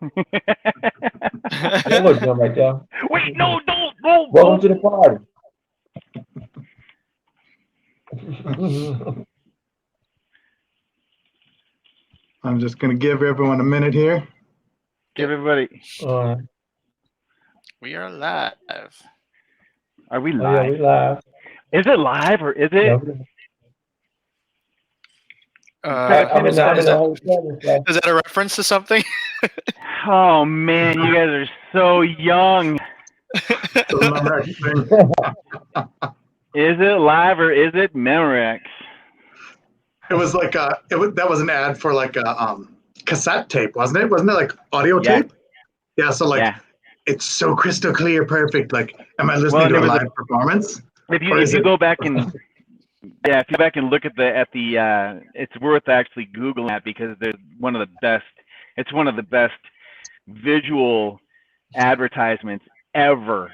That was Jim right there. Wait, no, don't. Welcome to the party. I'm just going to give everyone a minute here. Give everybody. We are live. Are we Oh yeah, live? we live. Is it live or is it? Yeah, I'm in Is the hotel. that a reference to something? Oh man, you guys are so young. Remember everything. Is it live or is it Memorex? It was like that was an ad for like a cassette tape, wasn't it? Wasn't it like audio tape? Yeah. So like, it's so crystal clear, perfect. Like, am I listening to a live performance? If you go back and if you go back and look at the it's worth actually Googling that because they're one of the best. It's one of the best visual advertisements ever.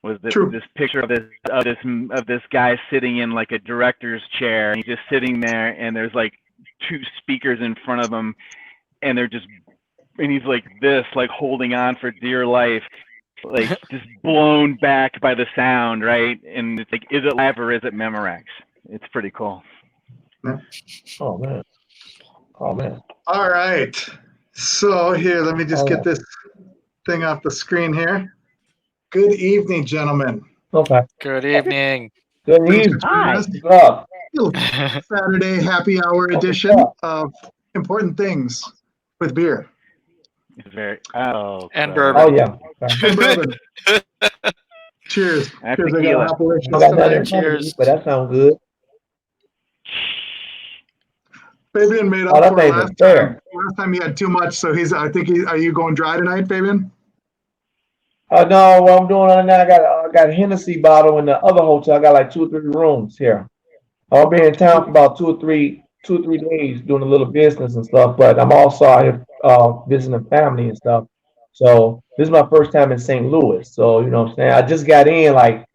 Was this picture of this guy sitting in like a director's chair, and he's just sitting there, and there's like two speakers in front of him, and he's like this, like holding on for dear life, like just blown back by the sound, right? And it's like, is it live or is it Memorex? It's pretty cool. Oh man. All right. So here, let me just get this thing off the screen here. Good evening, gentlemen. Okay. Good evening. Good evening. Hi. Saturday happy hour edition of Important Things with beer. It's very and bourbon. Oh yeah. And bourbon. Cheers. Cheers. I got Cheers. But that sounds good. Fabian made up for last time. Last time he had too much, so are you going dry tonight, Fabian? No, what I'm doing right now, I got a Hennessy bottle in the other hotel. I got like 2 or 3 rooms here. I'll be in town for about 2 or 3 days doing a little business and stuff, but I'm also out here visiting family and stuff. So this is my first time in St. Louis. So, you know what I'm saying? I just got in like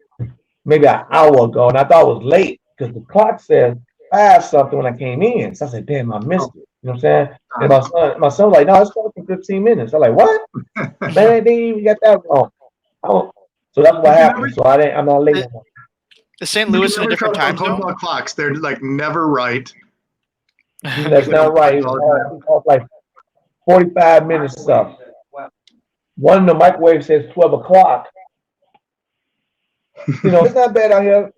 maybe an hour ago, and I thought it was late because the clock said 5 something when I came in. So I said, damn, I missed it. You know what I'm saying? And my son was like, no, it's coming for 15 minutes. I'm like, what? Man, they didn't even get that wrong. So that's what happened. So I'm not late. Is St. Louis in a different time zone? Clocks, they're like never right. That's not right. It's like 45 minutes stuff. One in the microwave says 12 o'clock. You know, it's not bad out here.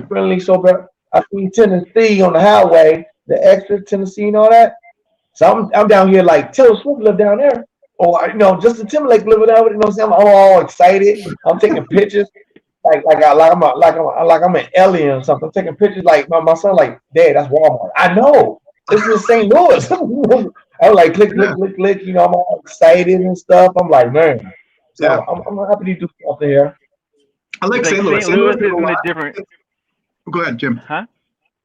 Friendly, so bad. I see Tennessee on the highway, the extra Tennessee and all that. So I'm down here like Taylor Swift live down there. Or Justin Timberlake living down there. You know what I'm saying? I'm all excited. I'm taking pictures like I'm an alien or something. I'm taking pictures like my son like, Dad, that's Walmart. I know. This is St. Louis. I'm like click. You know, I'm all excited and stuff. I'm like, man. So I'm happy to do something here. I like St. Louis. St. Louis isn't a different. Go ahead, Jim. Huh?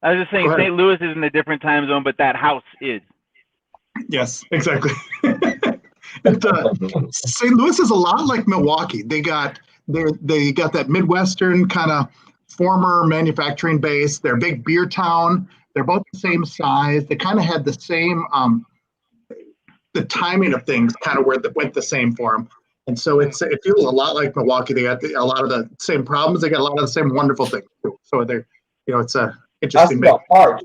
I was just saying St. Louis isn't a different time zone, but that house is. Yes, exactly. St. Louis is a lot like Milwaukee. They got that Midwestern kind of former manufacturing base. They're a big beer town. They're both the same size. They kind of had the same the timing of things kind of went the same for them. And so it feels a lot like Milwaukee. They got a lot of the same problems. They got a lot of the same wonderful things too. So it's a interesting. That's the arch.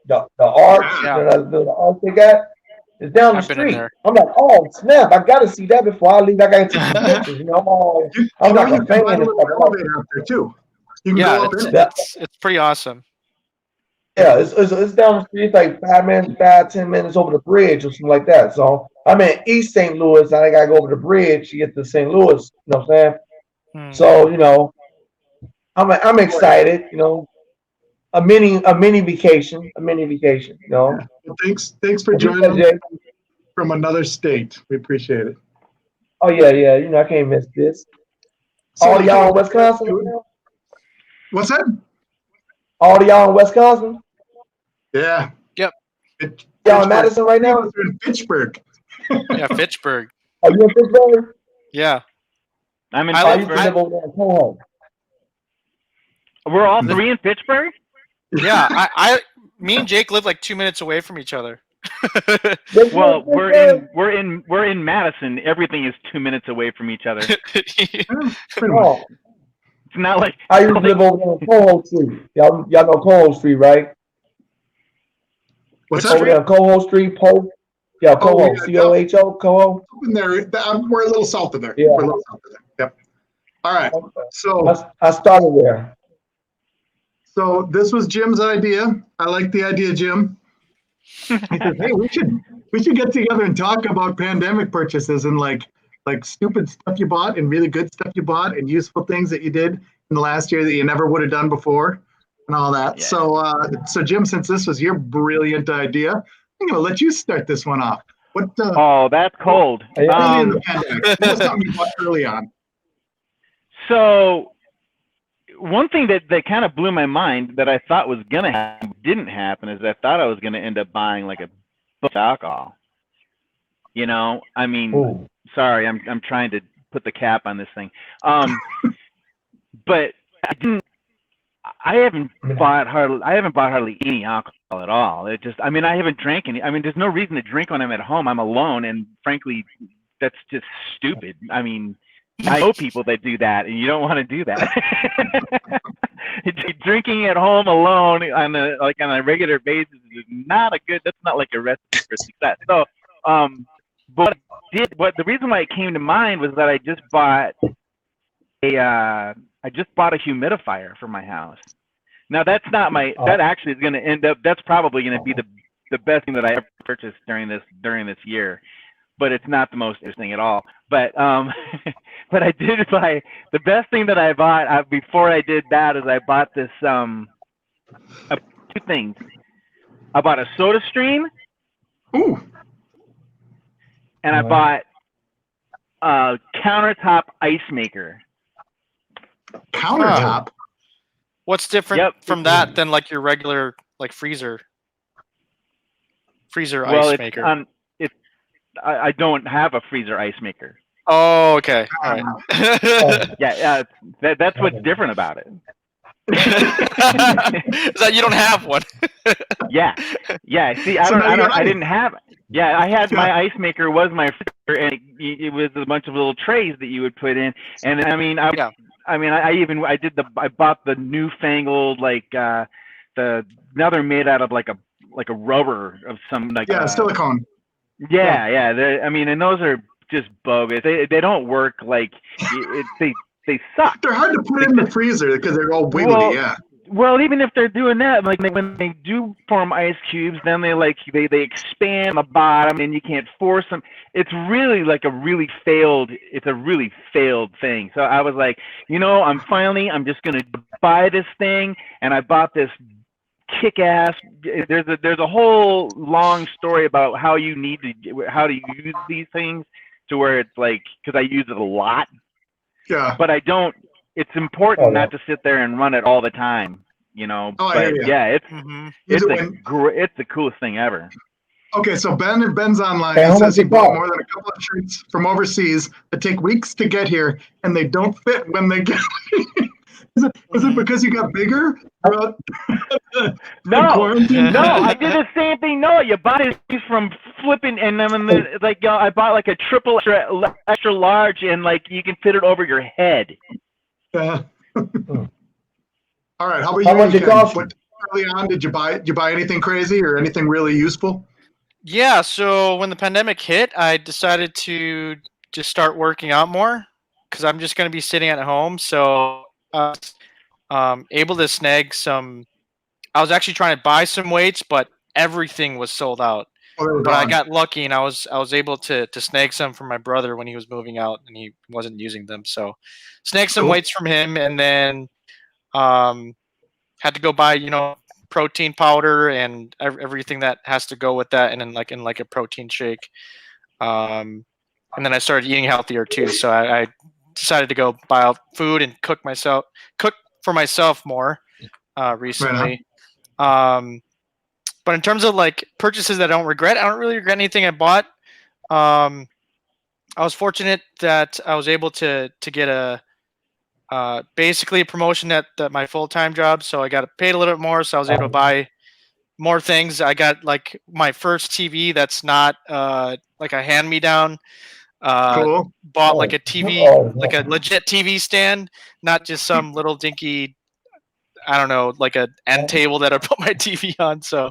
The arch, the arch they got. It's down the street. I'm like, oh snap! I gotta see that before I leave. I gotta take some pictures. You know, I'm like a fan. Elevator up there too. You can go up in it. It's pretty awesome. Yeah, it's down the street. It's like 5-10 minutes over the bridge or something like that. So I'm in East St. Louis. I gotta go over the bridge to get to St. Louis. You know what I'm saying? So I'm excited. You know. A mini vacation. You know. Thanks for joining us from another state. We appreciate it. Oh yeah. You know I can't miss this. So all y'all in Wisconsin. What's that? All y'all in Wisconsin. Yeah. Yep. Y'all in Madison right now? We're in Fitchburg. Yeah, Fitchburg. Are you in Fitchburg? Yeah. I'm in Fitchburg. We're all 3 in Fitchburg? Yeah, me and Jake live like 2 minutes away from each other. Well, we're in Madison. Everything is 2 minutes away from each other. It's Pretty much. Oh, not like I used to live over there on Coho Street. Y'all know Coho Street, right? What's Which that? Over there on Coho Street, Oh, Coho, yeah, Coho, Coho. up in there. We're a little south of there. Yeah. We're a little south of there. Yep. All right. So I started there. So this was Jim's idea. I like the idea, Jim. He says, "Hey, we should get together and talk about pandemic purchases and like stupid stuff you bought and really good stuff you bought and useful things that you did in the last year that you never would have done before and all that." Yeah. So Jim, since this was your brilliant idea, I'm gonna let you start this one off. What? Oh, that's cold. Early in the pandemic, what was something you bought early on? So one thing that kind of blew my mind that I thought was gonna happen didn't happen is I thought I was gonna end up buying like a book of alcohol. You know, I mean, Ooh. sorry, I'm trying to put the cap on this thing. But I haven't bought hardly any alcohol at all. It just, I mean, I haven't drank any. I mean, there's no reason to drink when I'm at home. I'm alone, and frankly, that's just stupid. I mean, I know people that do that, and you don't want to do that. Drinking at home alone on a regular basis is not a good. That's not like a recipe for success. So, but the reason why it came to mind was that I just bought a humidifier for my house. Now that's not my. That actually is going to end up. That's probably going to be the best thing that I ever purchased during this year. But it's not the most interesting at all. But but I did buy the best thing that I bought before I did that is I bought this two things. I bought a Soda Stream. Ooh. And I bought a countertop ice maker. Countertop. What's different from that than like your regular like freezer ice maker? I don't have a freezer ice maker. Oh, okay. All right. Yeah, that's what's different about it. Is that you don't have one? Yeah. See, I didn't have. Yeah, I had my ice maker was my freezer, and it was a bunch of little trays that you would put in, and I mean, I bought the newfangled now they're made out of like a rubber of some silicone. Yeah. I mean, and those are just bogus. They don't work like they suck. They're hard to put in the freezer because they're all wiggly. Well, even if they're doing that, like when they do form ice cubes, then they expand the bottom and you can't force them. It's really like a really failed thing. So I was like, I'm just gonna buy this thing, and I bought this kick-ass. There's a whole long story about how to use these things to where it's like, because I use it a lot. Yeah. But I don't. It's important not to sit there and run it all the time, But yeah, it's the coolest thing ever. Okay, so Ben's online. He says he bought more than a couple of shirts from overseas that take weeks to get here, and they don't fit when they get here. Was it because you got bigger? No, I did the same thing. No, you buy these from flipping, and then I bought like a triple extra large, and like you can fit it over your head. All right. How about you? What early on did you buy anything crazy or anything really useful? Yeah. So when the pandemic hit, I decided to just start working out more because I'm just going to be sitting at home. So I was able to snag some. I was actually trying to buy some weights, but everything was sold out. But I got lucky, and I was able to snag some from my brother when he was moving out, and he wasn't using them. So, snagged some weights from him, and then had to go buy protein powder and everything that has to go with that, and then in a protein shake. And then I started eating healthier too. So I decided to go buy out food and cook for myself more recently. Right. But in terms of like purchases that I don't really regret anything I bought. I was fortunate that I was able to get basically a promotion at my full-time job. So I got paid a little bit more. So I was able to buy more things. I got like my first TV that's not like a hand me down. Cool. Bought like a TV, Oh, like a legit TV stand, not just some little dinky, I don't know, like a end table that I put my TV on. So,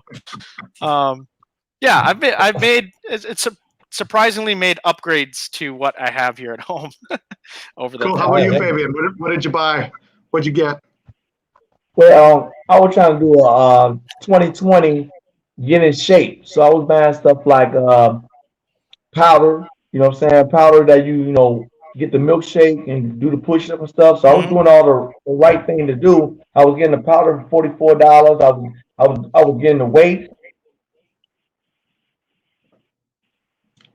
yeah, I've made it's surprisingly made upgrades to what I have here at home over the Cool. How past. about you, yeah. Fabian? What did you buy? What'd you get? Well, I was trying to do a 2020 get in shape. So I was buying stuff like powder, you know what I'm saying? Powder that you know, get the milkshake and do the push up and stuff. So I was Mhm. doing all the right thing to do. I was getting the powder for $44. I was getting the weight.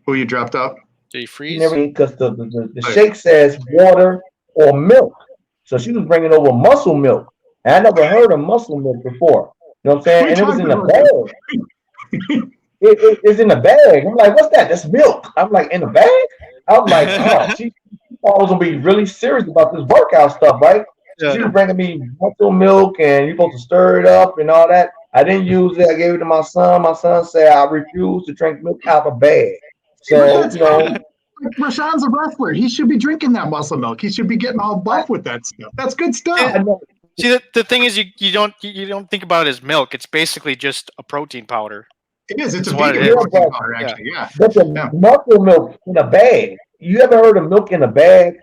Who you dropped out? Do you And freeze? everything because the Oh, shake says water or milk. So she was bringing over muscle milk. And I never heard of muscle milk before. You know what I'm Who saying? are you And it was talking in a about? bag. It's in the bag. I'm like, what's that? That's milk. I'm like, in the bag? I'm like, oh, she thought I was gonna be really serious about this workout stuff, right? So Yeah. she was bringing me muscle milk and you're supposed to stir it up and all that. I didn't use it. I gave it to my son. My son said I refuse to drink milk out of a bag. But So, that's fine. Like, Rashawn's a wrestler. He should be drinking that muscle milk. He should be getting all buff with that stuff. That's good stuff. I know. See, the thing is, you don't think about it as milk. It's basically just a protein powder. It is. It's a That's what vegan it Yeah, is. protein but powder, Yeah. actually. Yeah. the Yeah. muscle milk in a bag. You ever heard of milk in a bag?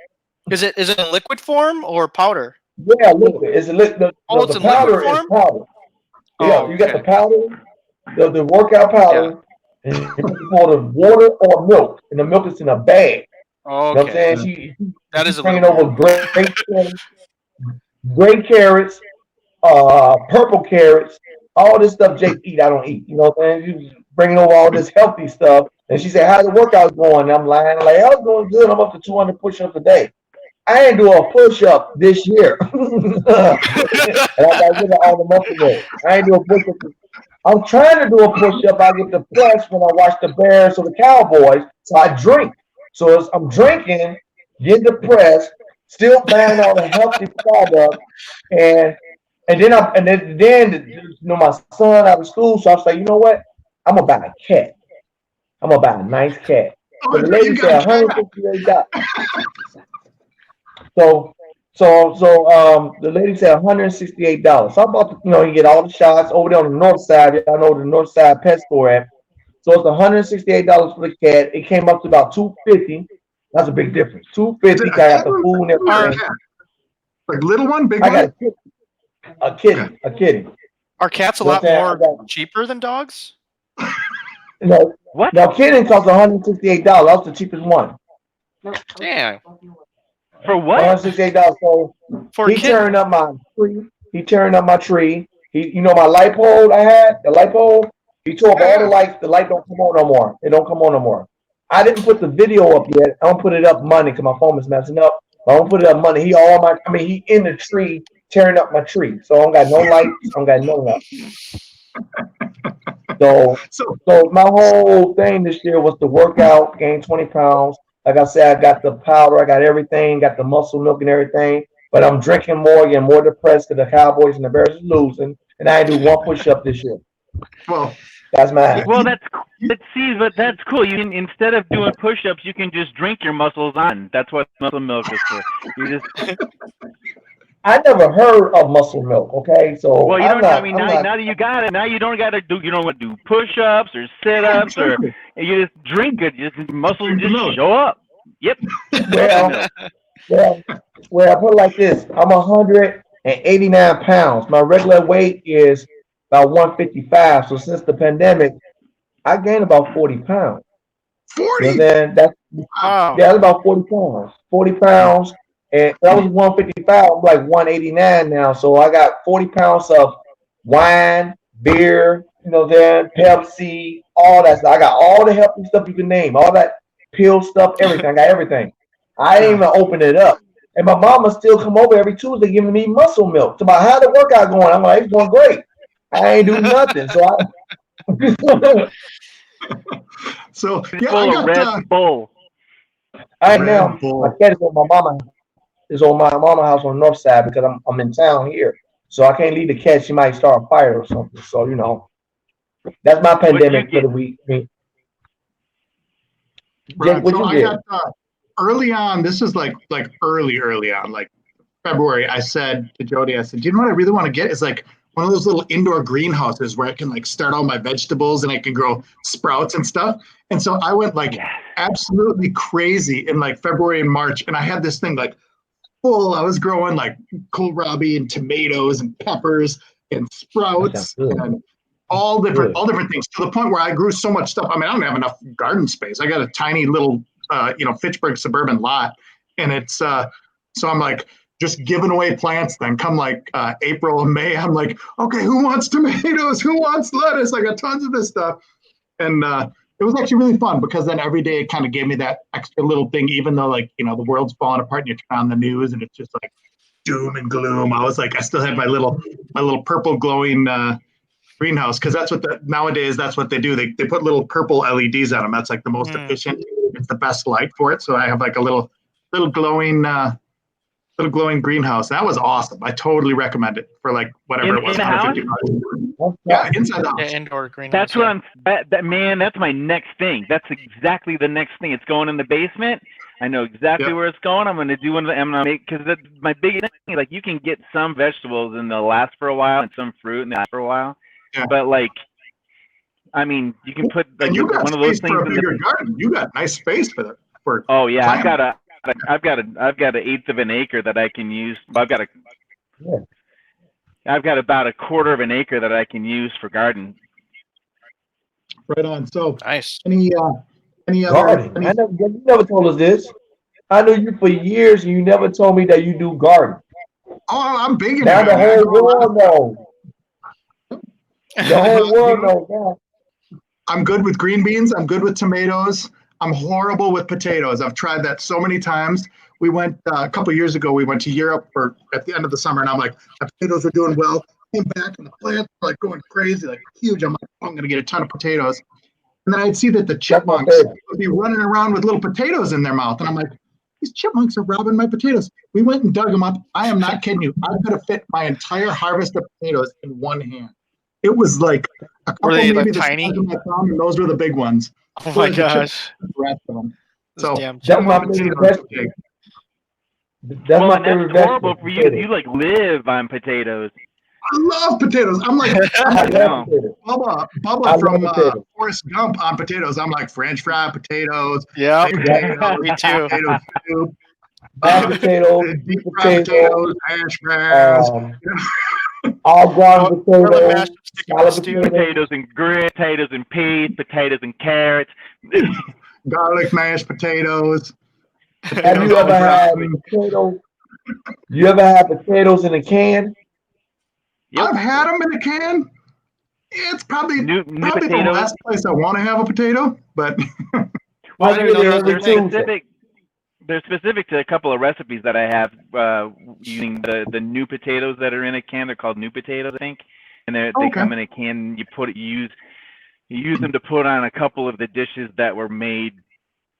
Is it in liquid form or powder? Yeah, liquid. It's a liquid. Oh, The it's in liquid powder is form. powder. Yeah, Oh, you got the okay. powder, the workout Yeah. powder, and you put for the water or milk, and the milk is in a bag. Oh, You know what I'm okay. saying? That She's is a little bringing over weird. great carrots, purple carrots, all this stuff Jake eat, I don't eat. You know what I'm saying? She's bringing over all this healthy stuff, and she said, "How's the workout going?" And I'm lying, like, "I was doing good. I'm up to 200 push-ups a day." I ain't do a push-up this year, and I got rid of all the muscle milk. I ain't do a push-up. I'm trying to do a push-up. I get depressed when I watch the Bears or the Cowboys, so I drink. So I'm drinking, get depressed, still buying all the healthy product, and and then you know my son out of school, so I was like, you know what? I'm gonna buy a cat. I'm gonna buy a nice cat. Oh, So the you lady got a said cat. $158. So the lady said $168. So I'm about to, you get all the shots over there on the north side. Y'all know where the north side pet store at. So it's $168 for the cat. It came up to about 250. That's a big difference. Two Is it fifty. a I got the kitten food and or a everything. cat? Like little one, big I got one? a kitty, a kitty. Are cats a You know what lot I'm saying? I more got cheaper than dogs? no. What? Now kitty costs $168. That's the cheapest one. Damn. For what? $168. So For a he kitten. turned up my tree. He turned up my tree. My light pole I had, the light pole. He tore up all the Yeah. lights. The light don't come on no more. It don't come on no more. I didn't put the video up yet. I'm gonna put it up Monday because my phone is messing up. But I'm gonna put it up Monday. He in the tree tearing up my tree. So I don't got no lights. I don't got no nothing. So So so my whole thing this year was to work out, gain 20 pounds. Like I said, I got the powder, I got everything, got the muscle milk and everything. But I'm drinking more, getting more depressed because the Cowboys and the Bears is losing, and I ain't do one push up this year. well, That's mine. Well, but that's cool. You can, instead of doing push-ups, you can just drink your muscles on. That's what muscle milk is for. You just I never heard of muscle milk. Okay, so well, you I'm don't. I not. mean, I'm now not. that you got it, now you don't got to do. You don't want to do push-ups or sit-ups or exactly. you just drink it. Just muscles Drink the just milk. show up. Yep. Well, Muscle milk. well, well. I put it like this. I'm 189 pounds. My regular weight is about 155. So since the pandemic, I gained about 40 pounds. You know what I'm 40. saying? That's Wow. Wow. Yeah, that's about 40 pounds. 40 pounds. And that was 155. I'm like 189 now. So I got 40 pounds of wine, beer, Pepsi, all that stuff. I got all the healthy stuff you can name, all that pill stuff, everything. I got everything. I didn't Yeah. even open it up. And my mama still come over every Tuesday giving me muscle milk. So about how the workout going? I'm like, it's going great. I ain't do nothing. So So It's yeah, I full of got Red Bull. I Red now my Bull. cat is on my mama house on the north side because I'm in town here. So I can't leave the cat. She might start a fire or something. So. That's my What'd you pandemic for get? the week. I mean, Jake, Right. what'd So you I get? got early on. This is like early on, like February. I said to Jody, I said, "Do you know what I really want to get? Is like one of those little indoor greenhouses where I can like start all my vegetables and I can grow sprouts and stuff." And so I went like Yeah. absolutely crazy in like February and March, and I had this thing like full. I was growing like kohlrabi and tomatoes and peppers and That sounds sprouts good. and Good. all different things to the point where I grew so much stuff. I mean, I don't have enough garden space. I got a tiny little, Fitchburg suburban lot, and it's so I'm like just giving away plants. Then come like April and May, I'm like, okay, who wants tomatoes? Who wants lettuce? I got tons of this stuff, and it was actually really fun because then every day it kind of gave me that extra little thing, even though like the world's falling apart and you turn on the news and it's just like doom and gloom. I was like, I still had my little purple glowing greenhouse because that's what nowadays that's what they do. They put little purple LEDs on them. That's like the most efficient. It's the best light for it. So I have like a little glowing greenhouse. That was awesome. I totally recommend it for like whatever it was, In the house? $150. Yeah, inside the Yeah, house. indoor greenhouse. That's what I'm. Man, that's my next thing. That's exactly the next thing. It's going in the basement. I know exactly Yep. where it's going. I'm going to do one of the. I'm going to make because my big thing. Like you can get some vegetables and they'll last for a while, and some fruit and they last for a while. Yeah. But like, I mean, you can put like And you got one of those space for things a in the. bigger garden. You got nice space for that. For Oh yeah, plant. I've got an eighth of an acre that I can use. Yeah. I've got about a quarter of an acre that I can use for garden. Right on. So Nice. any other Garden. You never told us this. I knew you for years and you never told me that you do garden. Oh, I'm big into Now the gardening. I whole grow a lot of world knows. The whole world knows now. I'm good with green beans. I'm good with tomatoes. I'm horrible with potatoes. I've tried that so many times. We went a couple of years ago. We went to Europe at the end of the summer, and I'm like, my potatoes are doing well. Came back and the plants were like going crazy, like huge. I'm like, I'm gonna get a ton of potatoes. And then I'd see that the That's my chipmunks favorite. would be running around with little potatoes in their mouth, and I'm like, these chipmunks are robbing my potatoes. We went and dug them up. I am not kidding you. I could have fit my entire harvest of potatoes in one hand. It was like a couple, Were they maybe like the tiny? size of my thumb, and those were the big ones. Oh So my there's a chip- gosh. the rest of them. Those So damn That's my potatoes favorite are vegetable. big. That's Well, my and favorite that's horrible vegetable. for you. Potatoes. You like live on potatoes. I love potatoes. I'm like I I know. love potatoes. Bubba I from love potatoes. Forrest Gump on potatoes. I'm like French fried potatoes, Yeah, baked Yeah. potatoes, me too. potato soup, Mashed potatoes, deep sweet fried potatoes, potatoes, hash browns, all ground Or the potatoes, mashed stick in the salad stew. potatoes. Potatoes and grits, potatoes and peas, potatoes and carrots. garlic mashed potatoes. Have you ever had potatoes? You ever had potatoes in a can? Yep. I've had them in a can. It's probably New the potatoes. last place I want to have a potato, but Well, I get it every they're Tuesday. specific. They're specific to a couple of recipes that I have using the new potatoes that are in a can. They're called new potatoes, I think, and they Okay. come in a can. You use them to put on a couple of the dishes that were made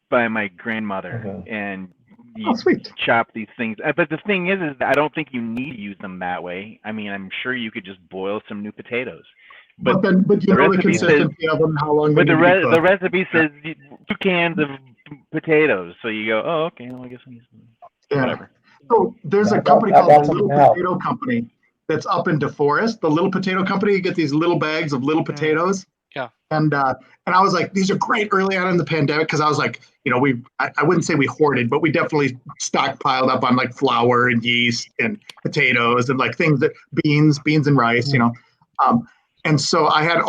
by my grandmother, Okay. and you oh sweet. chop these things. But the thing is I don't think you need to use them that way. I mean, I'm sure you could just boil some new potatoes. But But you the know the recipe says, consistency of them, how long they but need to be the cooked. recipe says 2 cans of potatoes. So you go, oh, okay, well, I guess I use Yeah. whatever. So there's a I company got called the something Little to help. Potato Company that's up in DeForest. The Little Potato Company, you get these little bags of little potatoes. Yeah. And I was like, these are great early on in the pandemic because I was like, I wouldn't say we hoarded, but we definitely stockpiled up on like flour and yeast and potatoes and like things that beans and rice, and so I had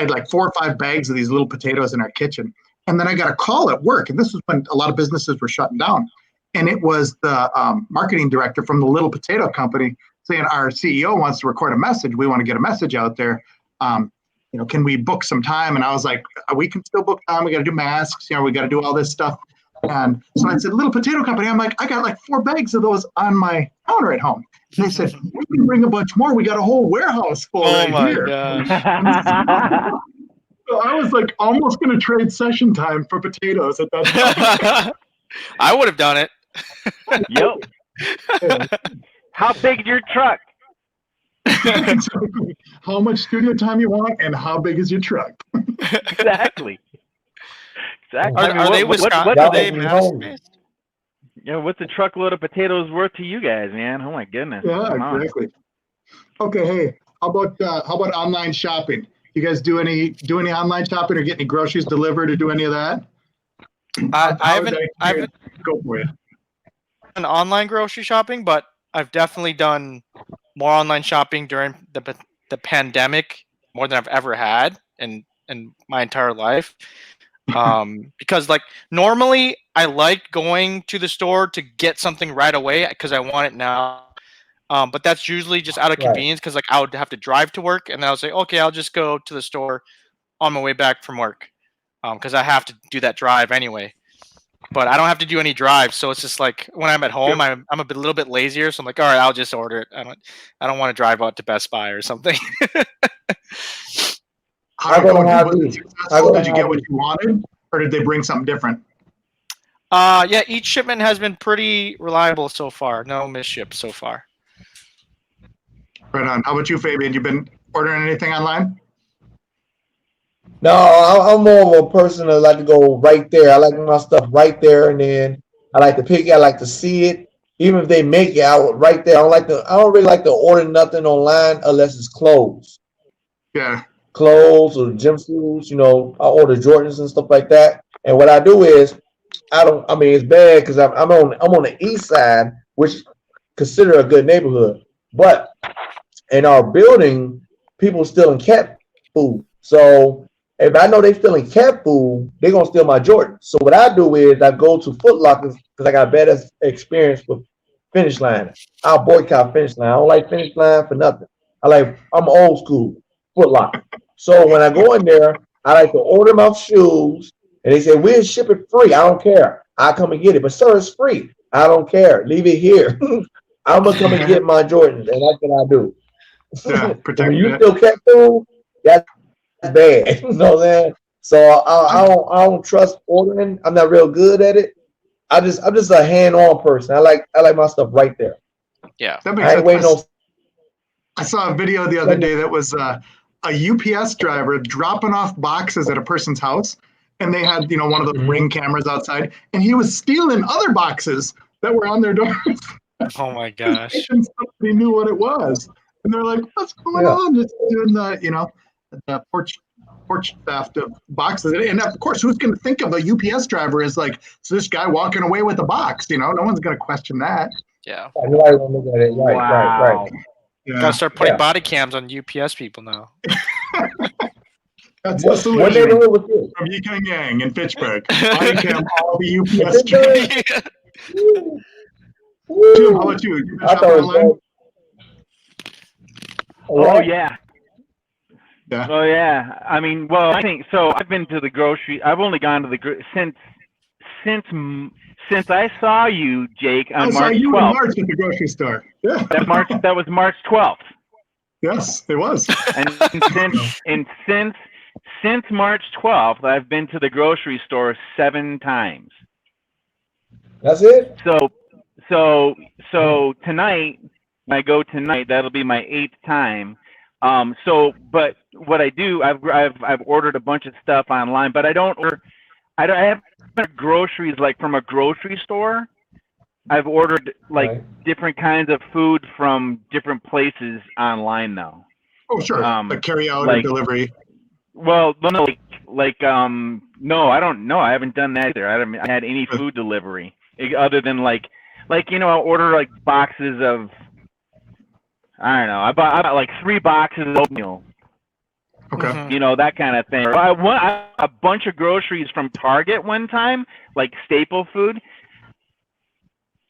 like 4 or 5 bags of these little potatoes in our kitchen. And then I got a call at work, and this was when a lot of businesses were shutting down. And it was the marketing director from the Little Potato Company saying, our CEO wants to record a message. We want to get a message out there. Can we book some time? And I was like, we can still book time. We got to do masks. We got to do all this stuff. And so I said, Little Potato Company. I'm like, I got like 4 bags of those on my counter at home. And they said, we can bring a bunch more. We got a whole warehouse full Oh right my here. gosh. So I was like almost going to trade session time for potatoes at that point. I would have done it. Yep. How big's your truck? Exactly. How much studio time you want, and how big is your truck? Exactly. Exactly. Are, I mean, are they what Wisconsin? do Are Y'all they? they make me Madison hungry. based? Yeah, what's a truckload of potatoes worth to you guys, man? Oh my goodness. Yeah, Come on. exactly. Okay, hey, how about online shopping? You guys do any online shopping or get any groceries delivered or do any of that? I How did haven't that I haven't go for you? done online grocery shopping, but I've definitely done more online shopping during the pandemic more than I've ever had in my entire life. Because like normally I like going to the store to get something right away because I want it now. But that's usually just out of Right. convenience because like I would have to drive to work and then I'll say, okay, I'll just go to the store on my way back from work. Because I have to do that drive anyway. But I don't have to do any drives, so it's just like when I'm at home, I'm little bit lazier, so I'm like, all right, I'll just order it. I don't want to drive out to Best Buy or something. I go to Was it Hy-Vee. I successful? go to Did you get what Hy-Vee. you wanted, or did they bring something different? Yeah, each shipment has been pretty reliable so far. No misships so far. Right on. How about you, Fabian? You been ordering anything online? No, I'm more of a person that like to go right there. I like my stuff right there, and then I like to pick it. I like to see it, even if they make it out right there. I don't like to. I don't really like to order nothing online unless it's clothes, Yeah. clothes or gym shoes. I order Jordans and stuff like that. And what I do is, I don't. I mean, it's bad because I'm on the east side, which consider a good neighborhood, but in our building, people stealing cat food. So if I know they stealing cat food, they're gonna steal my Jordan. So what I do is I go to Foot Locker because I got a better experience with Finish Line. I'll boycott Finish Line. I don't like Finish Line for nothing. I'm old school Foot Locker. So when I go in there, I like to order my shoes, and they say we'll ship it free. I don't care. I come and get it, but sir, it's free. I don't care. Leave it here. I'm gonna come and get my Jordans, and that's what I do. Yeah, But when protect you it. still cat food, that's bad. You know what I'm saying? So I don't trust ordering. I'm not real good at it. I'm just a hand-on person. I like my stuff right there. Yeah. That makes I ain't sense. waiting on I saw a video the other day that was a UPS driver dropping off boxes at a person's house, and they had one of those Mhm. ring cameras outside, and he was stealing other boxes that were on their doors. Oh my gosh. And somebody knew what it was, and they're like, "What's going Yeah. on?" Just doing the porch theft of boxes, and of course, who's going to think of a UPS driver as like, so this guy walking away with a box? No one's going to question that. Yeah. Nobody gonna look at it. Right. Wow. Gotta Yeah, start putting Yeah. body cams on UPS people now. that's the What solution. neighborhood was this? From Yeekeng Yang in Pittsburgh. Body cam all the In UPS Pittsburgh? drivers. Woo. Jim, how Woo. about you? You been I shopping thought it online? was Oh what? yeah. Yeah. Oh yeah. I mean, well, I think so. I've been to the grocery. I've only gone to the since since I saw you, Jake, I on saw March you in 12th. March at the grocery store. Yeah. That was March 12th. Yes, it was. And since March 12th, I've been to the grocery store 7 times. That's it? So tonight, when I go tonight, that'll be my 8th time. But what I do, I've ordered a bunch of stuff online, but I have groceries like from a grocery store. I've ordered like Right. different kinds of food from different places online now. Oh, sure. Like carry out or like delivery. well, no, no, I don't know. I haven't done that either. I haven't had any food delivery other than I'll order like boxes of, I don't know. I bought like 3 boxes of oatmeal. Okay. Mhm. That kind of thing. I won a bunch of groceries from Target one time, like staple food.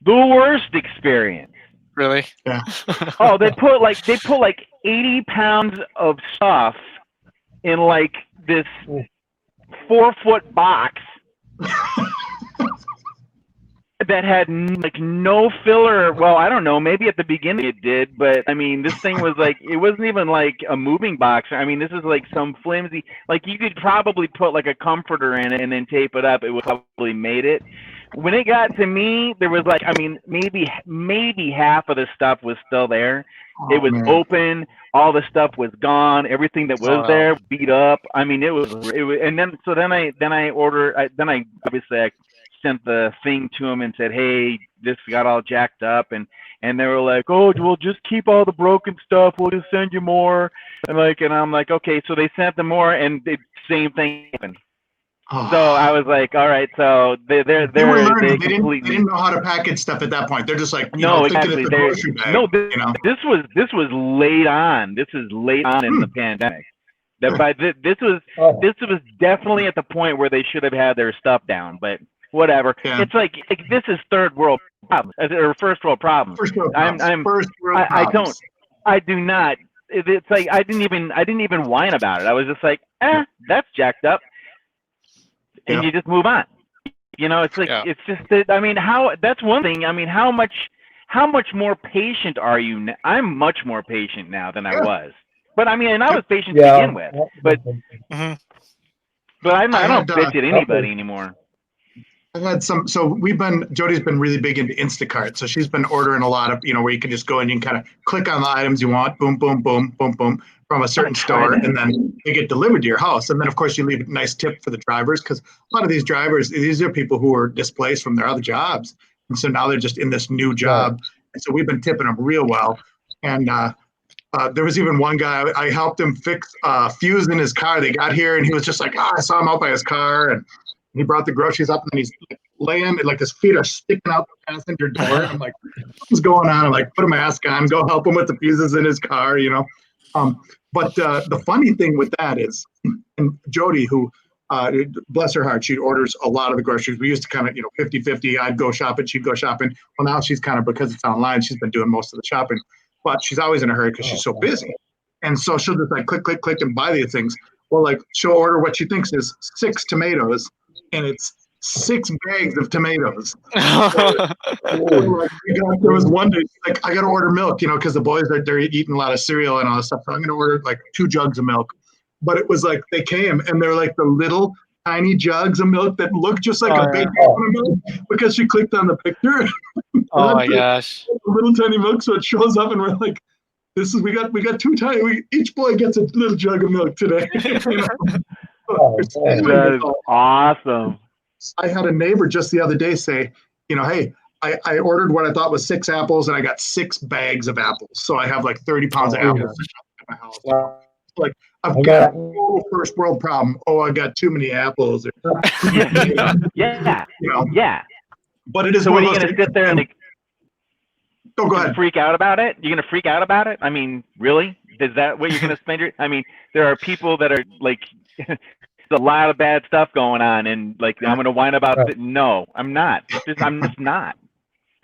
The worst experience. Really? Yeah. Oh, they put like 80 pounds of stuff in like this 4-foot box that had like no filler. Well, I don't know. Maybe at the beginning it did, but I mean, this thing was like, it wasn't even like a moving box. I mean, this is like some flimsy, like you could probably put like a comforter in it and then tape it up. It would probably made it. when it got to me, there was like, I mean, maybe half of the stuff was still there. It Oh was man. open. All the stuff was gone. Everything that was Oh, no. there beat up. I mean, it was, and then I ordered. Then I obviously I sent the thing to them and said, hey, this got all jacked up, and they were like, oh, well, just keep all the broken stuff. We'll just send you more. And I'm like, okay. So they sent them more, and the same thing happened. Oh. So I was like, all right. So They were they learning. They completely didn't know how to package stuff at that point. They're just like, no, thinking exactly. it's a grocery bag. No, You know. this was late on. This is late on in the pandemic. That by this was definitely at the point where they should have had their stuff down. But whatever. Yeah. It's like this is third world problems or first world problems. First world problems. First world problems. I do not. It's like I didn't even whine about it. I was just like, that's jacked up, and you just move on. It's like it's just that. I mean, that's one thing. I mean, how much more patient are you? I'm much more patient now than I was. But I mean, and I was patient to begin with. But I don't bitch at anybody anymore. I've had some. So Jody's been really big into Instacart. So she's been ordering a lot of, where you can just go and you can kind of click on the items you want, boom, boom, boom, boom, boom, from a certain store, and then they get delivered to your house. And then, of course, you leave a nice tip for the drivers, because a lot of these drivers, these are people who are displaced from their other jobs. And so now they're just in this new job. Right. And so we've been tipping them real well. And there was even one guy, I helped him fix a fuse in his car. They got here, and he was just like, I saw him out by his car, and he brought the groceries up, and he's laying, like his feet are sticking out the passenger door. I'm like, what's going on? I'm like, put a mask on, go help him with the fuses in his car, But the funny thing with that is, and Jody, who, bless her heart, she orders a lot of the groceries. We used to kind of, 50-50. I'd go shopping, she'd go shopping. Well, now she's kind of, because it's online, she's been doing most of the shopping. But she's always in a hurry because she's so busy. And so she'll just like click, click, click and buy these things. Well, like she'll order what she thinks is 6 tomatoes, and it's 6 bags of tomatoes. There was one day, like, I got to order milk, because the boys they're eating a lot of cereal and all this stuff. So I'm going to order like 2 jugs of milk. But it was like they came and they're like the little tiny jugs of milk that look just like a big gallon of milk, because she clicked on the picture. Oh my gosh! Little tiny milk, so it shows up, and we're like, we got 2 tiny. Each boy gets a little jug of milk today. That is awesome. I had a neighbor just the other day say, hey, I ordered what I thought was 6 apples, and I got 6 bags of apples. So I have like 30 pounds of apples in my house. Wow. Like, I've got a first world problem. Oh, I got too many apples. Yeah. But it is. So when are you going to sit there and go ahead. Freak out about it? You're going to freak out about it? I mean, really? Is that what you're going to spend I mean, there are people that are like, there's a lot of bad stuff going on, and like, I'm going to whine about it. No, I'm not. I'm just not.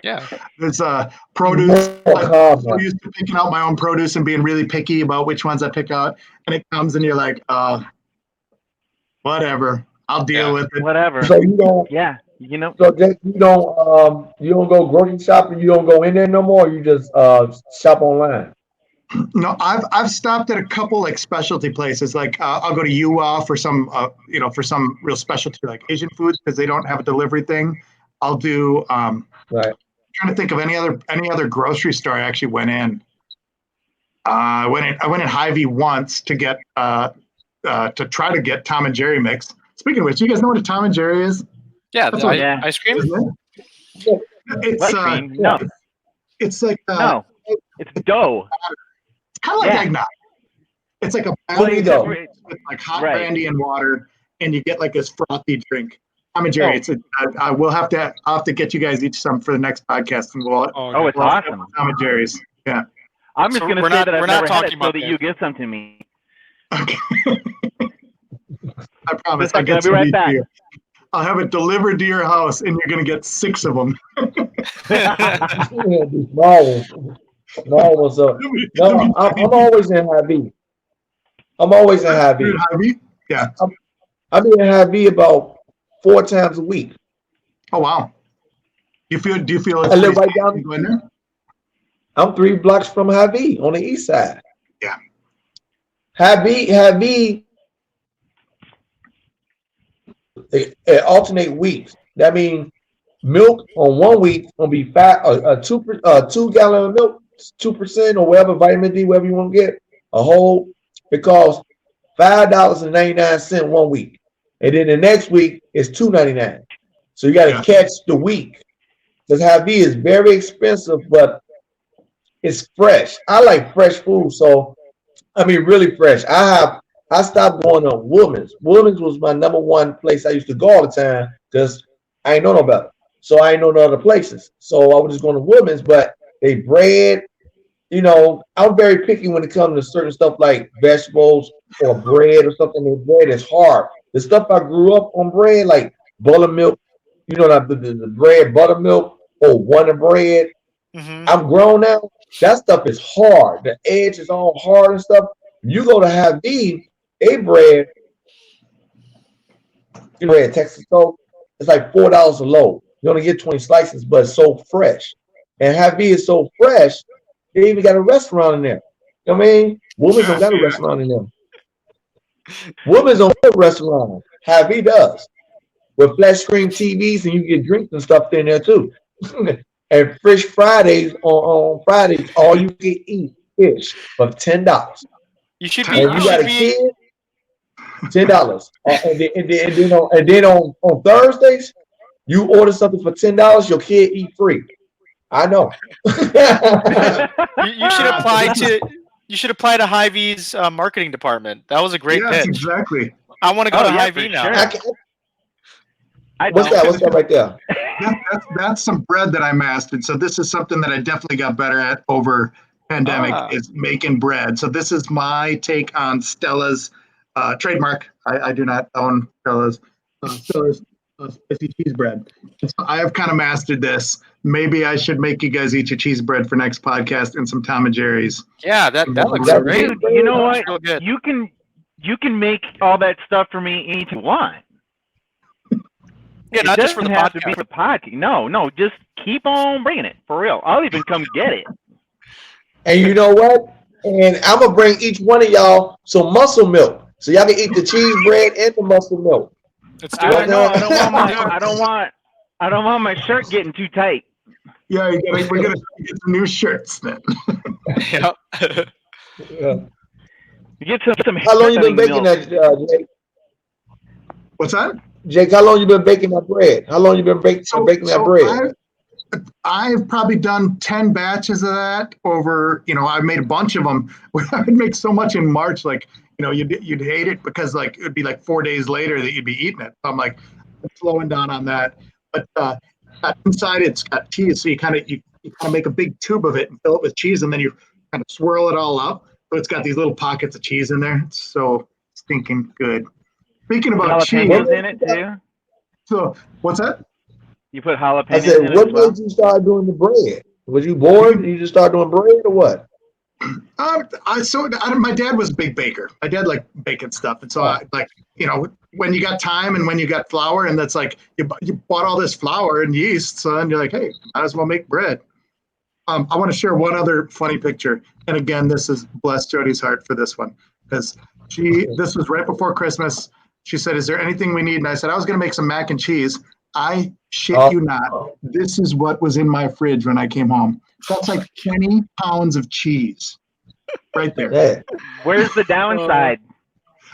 Yeah. There's produce. I'm so used to picking out my own produce and being really picky about which ones I pick out. And it comes and you're like, whatever. I'll deal with it. Whatever. So you don't. Yeah. So you don't go grocery shopping. You don't go in there no more. You just shop online. No, I've stopped at a couple like specialty places. Like I'll go to Yuwa for some for some real specialty like Asian foods, because they don't have a delivery thing. I'll do right. I'm trying to think of any other grocery store I actually went in. I went in Hy-Vee once to get to try to get Tom and Jerry mix. Speaking of which, you guys know what a Tom and Jerry is? Yeah, ice cream. It's no. It's like no. It's dough. It's kind of like eggnog. It's like a battery dough with like hot brandy and water, and you get like this frothy drink. Tom and Jerry. I'll have to get you guys each some for the next podcast, and we'll. It's awesome. Tom and Jerry's. Yeah. I'm just going to say that I've never had it, so that you give some to me. Okay. I promise. I'll be right back. I'll have it delivered to your house, and you're going to get 6 of them. Small ones. No, I'm always in Hy-Vee. Hy-Vee? Yeah. I've been in Hy-Vee about 4 times a week. Oh wow! Do you feel? I live right down there. I'm 3 blocks from Hy-Vee on the east side. Yeah. Hy-Vee. It alternate weeks. That means Milk on 1 week gonna be fat. 2 gallon of milk, 2% or whatever vitamin D, whatever you want to get. A whole. It costs $5.99 1 week, and then the next week is $2.99. So you got to catch the week. Because Hy-Vee is very expensive, but it's fresh. I like fresh food, so I mean really fresh. I stopped going to Woodman's. Woodman's was my number one place I used to go all the time because I ain't know no better. So I ain't know no other places. So I was just going to Woodman's, but they bread, I'm very picky when it comes to certain stuff like vegetables or bread or something. The bread is hard. The stuff I grew up on bread, like buttermilk, the bread, buttermilk, or Wonder Bread. Mm-hmm. I'm grown now. That stuff is hard. The edge is all hard and stuff. You go to Hy-Vee, a bread, bread, Texas Toast, it's like $4 a load. You only get 20 slices, but it's so fresh. And Hy-Vee is so fresh, they even got a restaurant in there. You know what I mean? Women's don't got a restaurant in there. Women's don't have a restaurant. Hy-Vee does. With flat screen TVs, and you get drinks and stuff in there too. And Fish Fridays on Fridays, all you can eat fish for $10. You should And you got a kid, $10. And then on Thursdays, you order something for $10, your kid eat free. I know. You should apply to Hy-Vee's marketing department. That was a great pitch. Exactly. I want to go to Hy-Vee now. Sure. What's that right there? That's some bread that I mastered. So this is something that I definitely got better at over pandemic is making bread. So this is my take on Stella's trademark. I do not own Stella's spicy cheese bread. So I have kind of mastered this. Maybe I should make you guys eat your cheese bread for next podcast and some Tom and Jerry's. Yeah, that looks great. Dude, you know what? You can make all that stuff for me anytime you want. Yeah, not just for the have podcast. to be for the podcast. No, just keep on bringing it for real. I'll even come get it. And you know what? And I'm gonna bring each one of y'all some muscle milk, so y'all can eat the cheese bread and the muscle milk. Let's do it. I don't want my shirt getting too tight. Yeah, we're gonna get some new shirts then. Yep. Yeah. You get some. How long you been baking that, Jake? What's that? Jake, how long you been baking that bread? How long you been baking that bread? I've probably done 10 batches of that over, I've made a bunch of them. I would make so much in March, like, you'd hate it because like, it'd be like 4 days later that you'd be eating it. So I'm like, slowing down on that. But inside it's got cheese. So you kind of make a big tube of it and fill it with cheese. And then you kind of swirl it all up. So it's got these little pockets of cheese in there. It's so stinking good. Speaking about cheese. In it too? So what's that? You put jalapenos I said, in it what as well? made you start doing the bread? Was you bored? You just start doing bread or what? My dad was a big baker. My dad liked baking stuff, and so when you got time and when you got flour, and that's like you bought all this flour and yeast, so then you're like, hey, might as well make bread. I want to share one other funny picture, and again, this is bless Jody's heart for this one because this was right before Christmas. She said, "Is there anything we need?" And I said, "I was going to make some mac and cheese." I shit you not. This is what was in my fridge when I came home. That's like 20 pounds of cheese right there. Yeah. Where's the downside?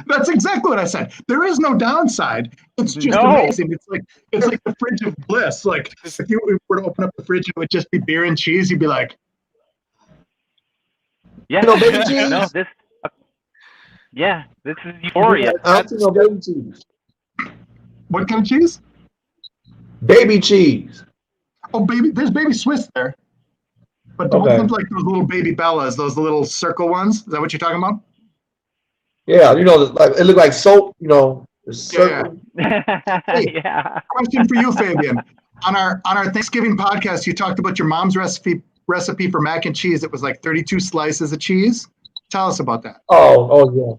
That's exactly what I said. There is no downside. It's just amazing. It's like the fridge of bliss. Like if you were to open up the fridge, it would just be beer and cheese. You'd be like, Yeah, no baby cheese. This is euphoria. I don't see no baby cheese. what kind of cheese? Baby cheese. Oh, there's baby Swiss there. But the ones like those little baby Bellas, those little circle ones. Is that what you're talking about? Yeah, like it looked like soap. Yeah. Hey, Yeah. Question for you, Fabian. On our Thanksgiving podcast, you talked about your mom's recipe for mac and cheese. It was like 32 slices of cheese. Tell us about that. Oh yeah.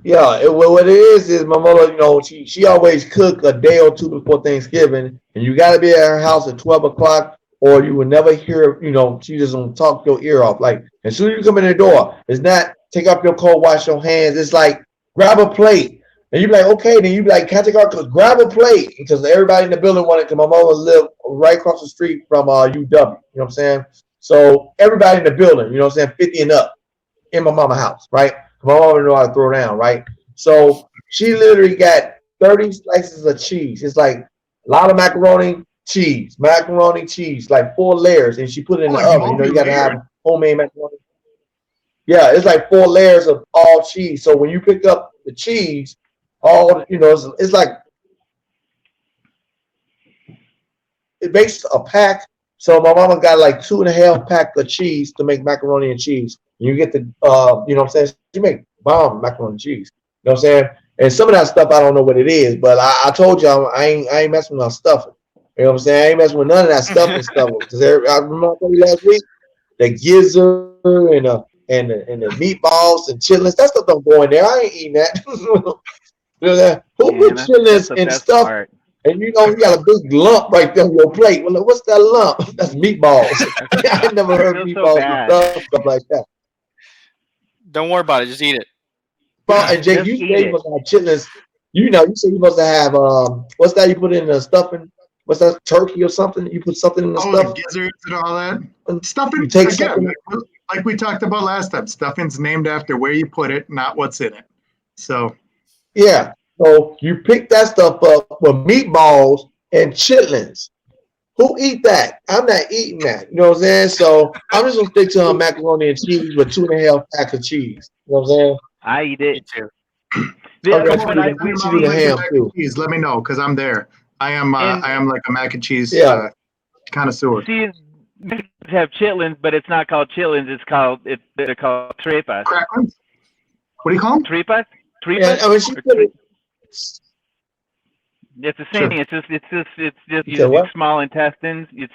Yeah, what it is my mother, she always cook a day or two before Thanksgiving, and you got to be at her house at 12 o'clock, or you will never hear, she just gonna talk your ear off. Like, as soon as you come in the door, it's not take off your coat, wash your hands. It's like, grab a plate, And you be like, okay, then you be like, can I take our grab a plate? Because everybody in the building wanted, because my mama lived right across the street from UW, you know what I'm saying? So everybody in the building, you know what I'm saying, 50 and up in my mama house, right? My mama know how to throw down, right? So she literally got 30 slices of cheese. It's like a lot of macaroni, cheese, like 4 layers, and she put it in the oven. You know, you got to have homemade macaroni. Yeah, it's like 4 layers of all cheese. So when you pick up the cheese, all you know, it's like it makes a pack. So my mama got like 2.5 pack of cheese to make macaroni and cheese. You get the you know what I'm saying? She make bomb macaroni and cheese. You know what I'm saying? And some of that stuff I don't know what it is, but I told you I ain't messing with my stuffing. You know what I'm saying? I ain't messing with none of that stuffing stuff. Because I remember I told you last week, the gizzard and the meatballs and chitlins, that stuff don't go in there. I ain't eating that. You know that? Who put chitlins and stuff? Part. And you know you got a big lump right there on your plate. Well, what's that lump? That's meatballs. I never heard meatballs and stuff like that. Don't worry about it. Just eat it. Well, and Jake, you say you must have chitlins. You know, you say you must have what's that you put in the stuffing? What's that, turkey or something? You put something in the stuff. Gizzards and all that. And stuffing. You take something. Like we talked about last time, stuffing's named after where you put it, not what's in it. So. Yeah. So you pick that stuff up with meatballs and chitlins. Who eat that? I'm not eating that. You know what I'm saying? So I'm just gonna stick to macaroni and cheese with 2.5 packs of cheese. You know what I'm saying? I eat it too. Let me know because I'm there. I am like a mac and cheese connoisseur. See, have chitlins, but it's not called chitlins. They're called tripas. Cracklins? What do you call them? Tripas. Yeah, I mean, she put it. It's the same thing. It's just you do small intestines. It's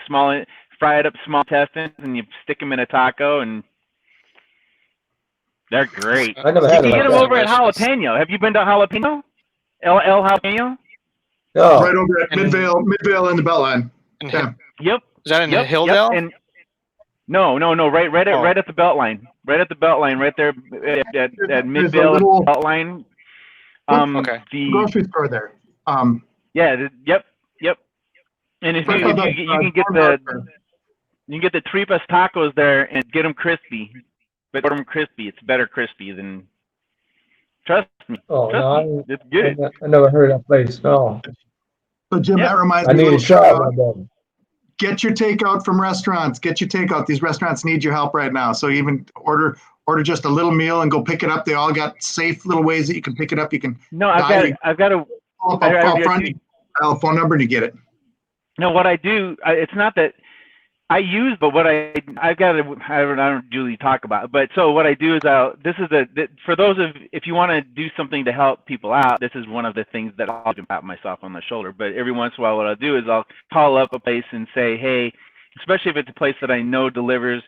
fry it up small intestines, and you stick them in a taco, and they're great. I never had them. You can get them over at Jalapeno. Have you been to Jalapeno? El Jalapeno? No. Right over at Midvale in the Beltline. Yeah. Yep. Is that in Hilldale? Yep. No. Right at the Beltline. Right at the Beltline. Right there at Midvale Beltline. Okay. The grocery store there. Yeah. Yep. And if you can get the tripas tacos there and get them crispy. But order them crispy. It's better crispy than. Trust me. It's good. I never heard of that place. No. So Jim, that reminds me. I need to try one of them. Get your takeout from restaurants. Get your takeout. These restaurants need your help right now. So even order just a little meal and go pick it up. They all got safe little ways that you can pick it up. You can. No, I've got a phone number and you get it. No, what I do, it's not that I use, but what I've got to, I don't usually talk about it. But so what I do is for those if you want to do something to help people out, this is one of the things that I'll pat myself on the shoulder. But every once in a while, what I'll do is I'll call up a place and say, hey, especially if it's a place that I know delivers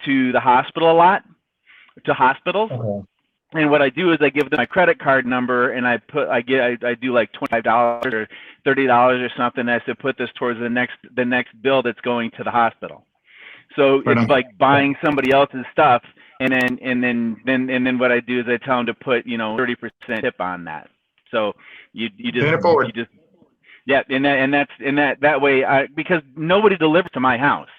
to the hospital a lot, to hospitals. Okay. And what I do is I give them my credit card number, and I do like $25 or $30 or something. And I said, put this towards the next bill that's going to the hospital. So it's like buying somebody else's stuff, and then what I do is I tell them to put 30% tip on that. So you just yeah, and that way because nobody delivers to my house.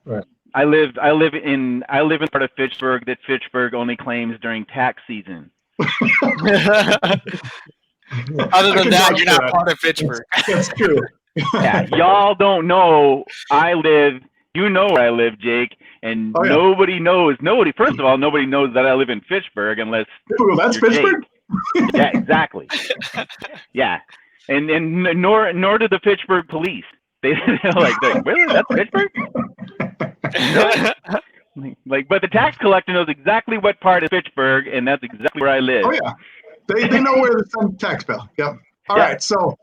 Right. I live in part of Fitchburg that Fitchburg only claims during tax season. Other than that, you're not part of Fitchburg. That's true. Yeah, y'all don't know you know where I live, Jake, and nobody knows. First of all, nobody knows that I live in Fitchburg unless that's Fitchburg. Yeah, exactly. Yeah, and nor do the Fitchburg police. They're like, really? That's Fitchburg? But the tax collector knows exactly what part of Fitchburg, and that's exactly where I live. Oh yeah, they know where to send the tax bill. Yep. All right. So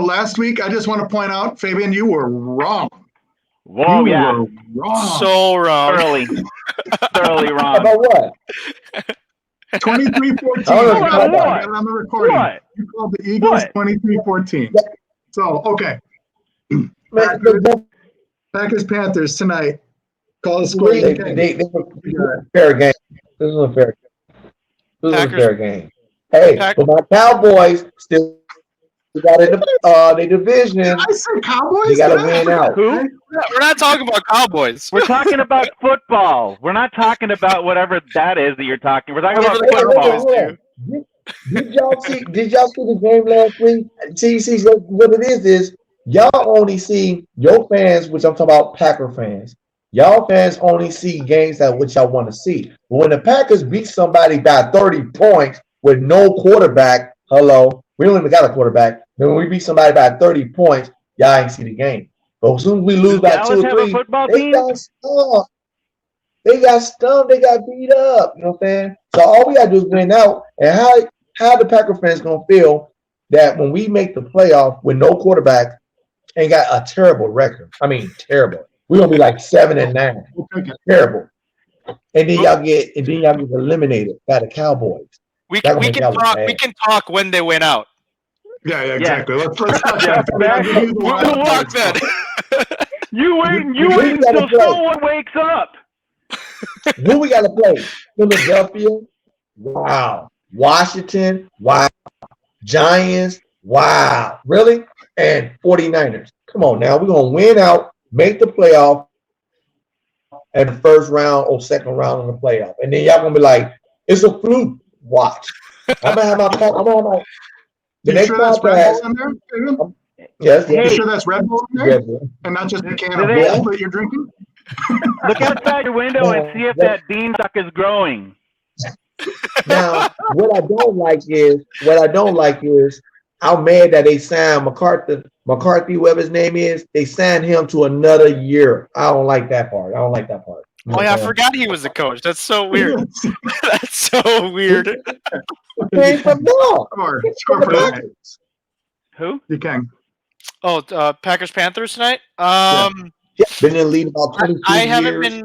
last week, I just want to point out, Fabian, you were wrong. Whoa, you were wrong. So wrong. Thoroughly wrong. About what? 23-14. What? On the recording. What? You called the Eagles 23-14. So okay. Packers Panthers tonight. Call the score. They were fair game. This was a fair game. Hey, but my Cowboys still got in the division. Did I say Cowboys? They got to win out. Who? We're not talking about Cowboys. We're talking about football. We're not talking about whatever that is that you're talking. We're talking Whatever about the football. Cowboys do. Did y'all see the game last week? See what it is y'all only see your fans, which I'm talking about Packer fans. Y'all fans only see games that which y'all want to see. But when the Packers beat somebody by 30 points with no quarterback, hello, we don't even got a quarterback. Then when we beat somebody by 30 points, y'all ain't see the game. But as soon as we lose by Dallas 2 or have a 3, football they team? got stumped. They got stumped. They got beat up. You know what I'm saying? So all we gotta do is win out. And how the Packer fans gonna feel that when we make the playoff with no quarterback and got a terrible record? I mean, terrible. We're gonna be like 7-9. Terrible. And then y'all get eliminated by the Cowboys. We That can gonna make y'all look talk. bad. We can talk when they win out. Yeah, exactly. Let's talk Yeah, that. We'll talk then. You wait we gotta until play? someone wakes up. Who we gotta play? Philadelphia. Wow. Washington. Wow. Giants. Wow. Really? And 49ers. Come on now. We're gonna win out, make the playoff in the first round or second round of the playoff. And then y'all gonna be like, it's a fluke. Watch. I'm gonna have my the You next sure that's Red podcast. Bull in there, David? Yes. You Hey. sure that's Red Bull in there? Red Bull. And not just a can Do of they- Bull that you're drinking? Look outside your window and see if that beanstalk is growing. Now, what I don't like is I'm mad that they signed McCarthy, whoever his name is, they signed him to another year. I don't like that part. Oh yeah, I forgot he was the coach. That's so weird. That's so weird. Came from no. Score for tonight. Who? Yeekeng. Oh, Packers Panthers tonight. Been in the league about 22 I years.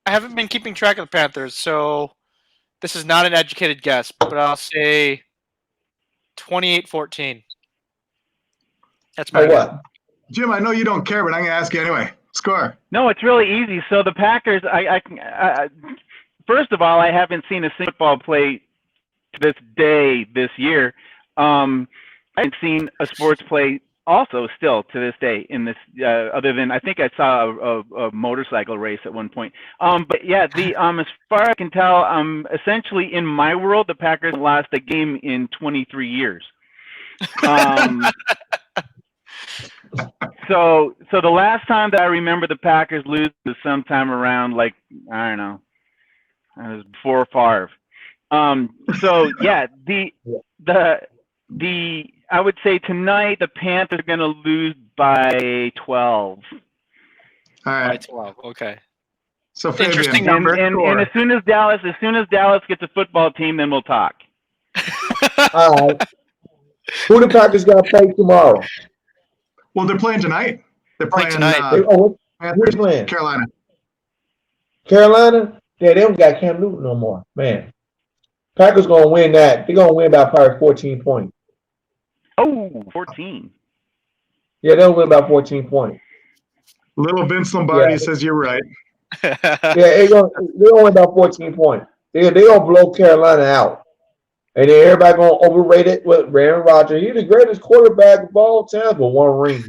haven't been keeping track of the Panthers, so this is not an educated guess, but I'll say 28-14. That's my Or guess. what? Jim, I know you don't care, but I'm going to ask you anyway. Score. No, it's really easy. So the Packers, I first of all, I haven't seen a single football play to this day this year. I haven't seen a sports play also still to this day in this other than I think I saw a motorcycle race at one point. But yeah, as far as I can tell, essentially in my world, the Packers lost a game in 23 years. So the last time that I remember the Packers lose was sometime around like I don't know, it was before Favre. So yeah, the I would say tonight the Panthers are going to lose by 12. All By right. 12. Okay. So Fabian. Interesting number. And as soon as Dallas gets a football team, then we'll talk. All right. Who the Packers got to play tomorrow? Well, they're playing tonight. They're playing tonight. Who's Panthers, playing? Carolina. Carolina? Yeah, they don't got Cam Newton no more. Man. Packers going to win that. They're going to win by probably 14 points. Oh, 14. Yeah, they'll win by 14 points. Little Vince Lombardi says you're right. Yeah, they're going to win by 14 points. They're going to blow Carolina out. And then everybody going to overrate it with Aaron Rodgers. He's the greatest quarterback of all time with one ring.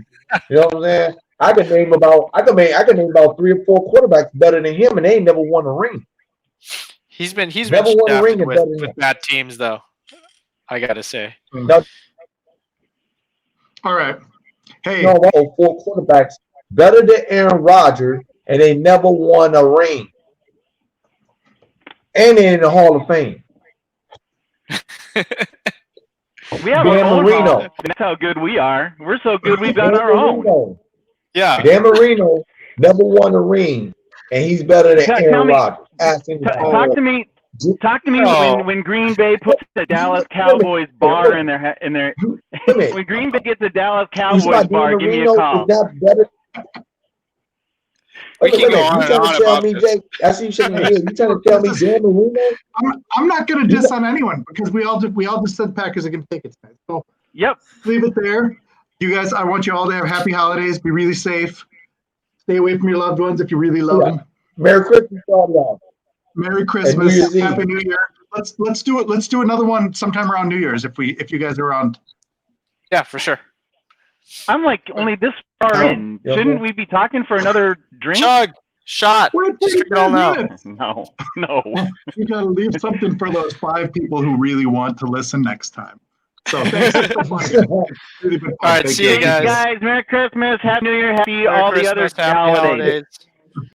You know what I'm saying? I can name about 3 or 4 quarterbacks better than him, and they ain't never won a ring. He's been Never won a ring shafted better than with him. bad teams though. I gotta say. No, All right. Hey, no, 4 quarterbacks better than Aaron Rodgers, and they never won a ring. And they're in the Hall of Fame. We have Dan our own Marino. hall. That's how good we are. We're so good we've got our own. Yeah. Dan Marino never won a ring, and he's better than Tell Aaron me- Rodgers. Ask him. Talk to me. Talk to me Oh. when Green Bay puts the Dallas Cowboys bar in their when Green Bay gets the Dallas Cowboys bar, give me a call. Is not better. We can go on You and trying on to tell about me, this. Jake? I see you shaking your head. You trying to tell me Dan Marino? I'm not going to diss on anyone because we all just said Packers are going to take it tonight. So Yep. leave it there. You guys, I want you all to have happy holidays. Be really safe. Stay away from your loved ones if you really love them. Merry Christmas, all y'all. Merry And New Christmas. Year's Eve. Happy New Year. let's do it. Let's do another one sometime around New Year's if you guys are around. Yeah, for sure. I'm like only this far in. Shouldn't we be talking for another drink? Chug, shot. We're at Just drink it all 45 now. minutes. No. We gotta leave something for those 5 people who really want to listen next time. So thanks so much. Really been fun. All right, Thank see you Thanks, guys. guys. Merry Christmas. Happy New Year. Happy Merry all Christmas, the other happy holidays. holidays.